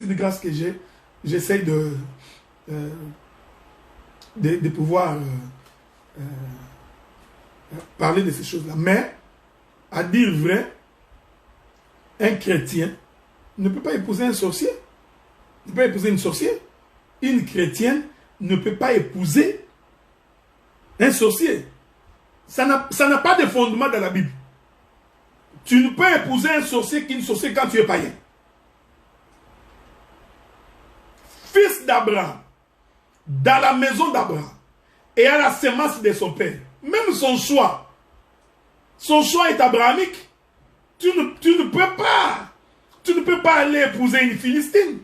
une grâce que j'ai, j'essaie de pouvoir parler de ces choses-là. Mais, à dire vrai, un chrétien ne peut pas épouser un sorcier. Il ne peut pas épouser une sorcière. Une chrétienne ne peut pas épouser un sorcier. Ça n'a pas de fondement dans la Bible. Tu ne peux épouser un sorcier qu'une sorcière quand tu es païen. Fils d'Abraham, dans la maison d'Abraham, et à la sémence de son père, même son choix est abrahamique. Tu ne peux pas aller épouser une Philistine.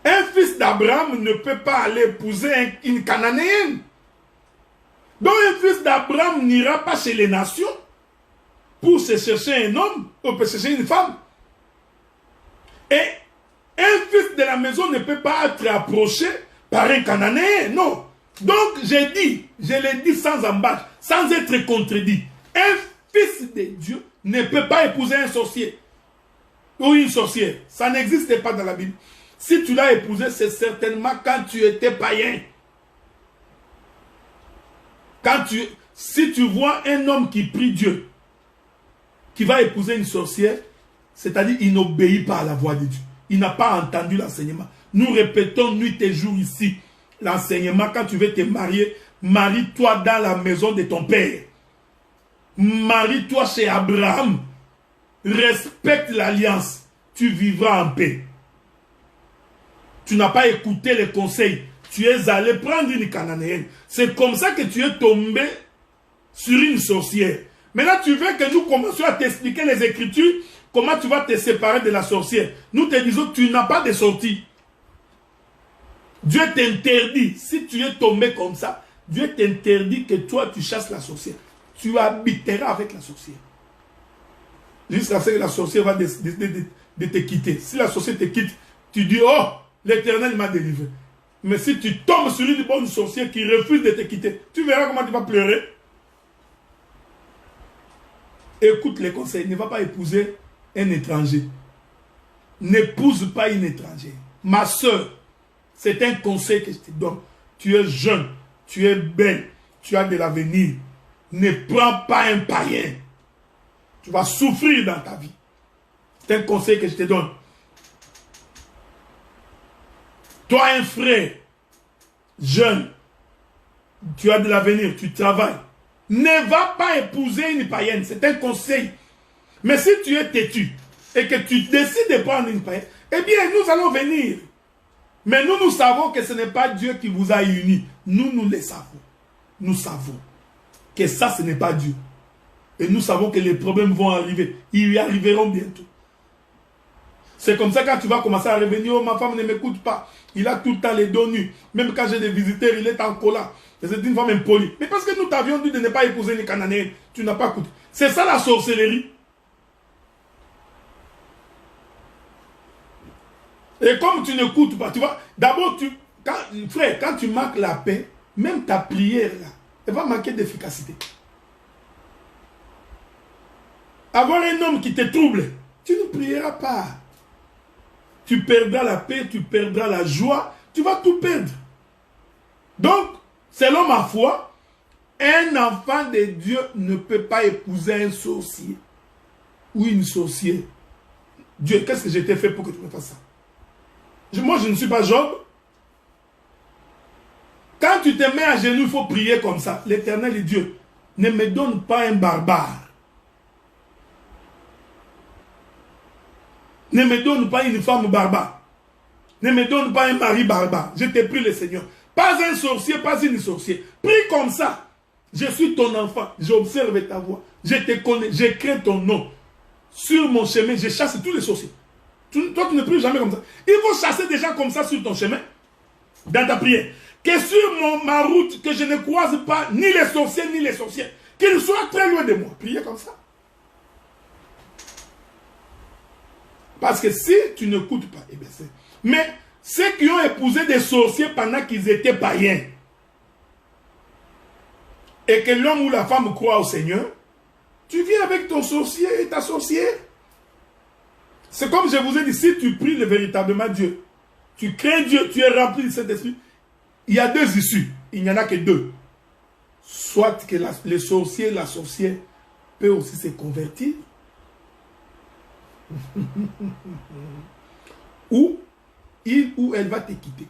Un fils d'Abraham ne peut pas aller épouser une Cananéenne. Donc un fils d'Abraham n'ira pas chez les nations pour se chercher un homme ou pour chercher une femme. Et un fils de la maison ne peut pas être approché par un Cananéen, non. Donc je l'ai dit sans embâche, sans être contredit. Un fils de Dieu ne peut pas épouser un sorcier ou une sorcière. Ça n'existe pas dans la Bible. Si tu l'as épousé, c'est certainement quand tu étais païen. Si tu vois un homme qui prie Dieu, qui va épouser une sorcière, c'est-à-dire il n'obéit pas à la voix de Dieu. Il n'a pas entendu l'enseignement. Nous répétons nuit et jour ici l'enseignement. Quand tu veux te marier, marie-toi dans la maison de ton père. Marie-toi chez Abraham. Respecte l'alliance. Tu vivras en paix. Tu n'as pas écouté les conseils. Tu es allé prendre une Cananéenne. C'est comme ça que tu es tombé sur une sorcière. Maintenant, tu veux que nous commencions à t'expliquer les Écritures, comment tu vas te séparer de la sorcière. Nous te disons que tu n'as pas de sortie. Dieu t'interdit, si tu es tombé comme ça, Dieu t'interdit que toi tu chasses la sorcière. Tu habiteras avec la sorcière. Jusqu'à ce que la sorcière va décider de te quitter. Si la sorcière te quitte, tu dis, oh, l'Éternel m'a délivré. Mais si tu tombes sur une bonne sorcière qui refuse de te quitter, tu verras comment tu vas pleurer. Écoute les conseils, ne va pas épouser un étranger. N'épouse pas une étrangère. Ma soeur, c'est un conseil que je te donne. Tu es jeune, tu es belle, tu as de l'avenir. Ne prends pas un païen. Tu vas souffrir dans ta vie. C'est un conseil que je te donne. Toi, un frère, jeune, tu as de l'avenir, tu travailles. Ne va pas épouser une païenne, c'est un conseil. Mais si tu es têtu et que tu décides de prendre une païenne, eh bien, nous allons venir. Mais nous savons que ce n'est pas Dieu qui vous a unis. Nous le savons. Nous savons que ça, ce n'est pas Dieu. Et nous savons que les problèmes vont arriver. Ils y arriveront bientôt. C'est comme ça quand tu vas commencer à revenir, oh, ma femme ne m'écoute pas. Il a tout le temps les dos nus. Même quand j'ai des visiteurs, il est en colère. C'est une femme impolie. Mais parce que nous t'avions dit de ne pas épouser les Cananéens, tu n'as pas écouté. C'est ça la sorcellerie. Et comme tu n'écoutes pas, tu vois, d'abord, frère, quand tu marques la paix, même ta prière, là, elle va manquer d'efficacité. Avoir un homme qui te trouble, tu ne prieras pas. Tu perdras la paix, tu perdras la joie, tu vas tout perdre. Donc, selon ma foi, un enfant de Dieu ne peut pas épouser un sorcier ou une sorcière. Dieu, qu'est-ce que j'ai été fait pour que tu me fasses ça? Moi, je ne suis pas Job. Quand tu te mets à genoux, il faut prier comme ça. L'Éternel est Dieu. Ne me donne pas un barbare. Ne me donne pas une femme barbare. Ne me donne pas un mari barbare. Je te prie le Seigneur. Pas un sorcier, pas une sorcière. Prie comme ça. Je suis ton enfant. J'observe ta voix. Je te connais. J'écris ton nom. Sur mon chemin, je chasse tous les sorciers. Toi, tu ne pries jamais comme ça. Il faut chasser des gens comme ça sur ton chemin. Dans ta prière. Que sur ma route, que je ne croise pas ni les sorciers ni les sorcières. Qu'ils soient très loin de moi. Priez comme ça. Parce que si tu n'écoutes pas, eh bien c'est... Mais ceux qui ont épousé des sorciers pendant qu'ils étaient païens, et que l'homme ou la femme croit au Seigneur, tu viens avec ton sorcier et ta sorcière. C'est comme je vous ai dit, si tu pries véritablement Dieu, tu crains Dieu, tu es rempli de cet esprit, il y a deux issues. Il n'y en a que deux. Soit que le sorcier, la sorcière peut aussi se convertir. Ou il ou elle va te quitter.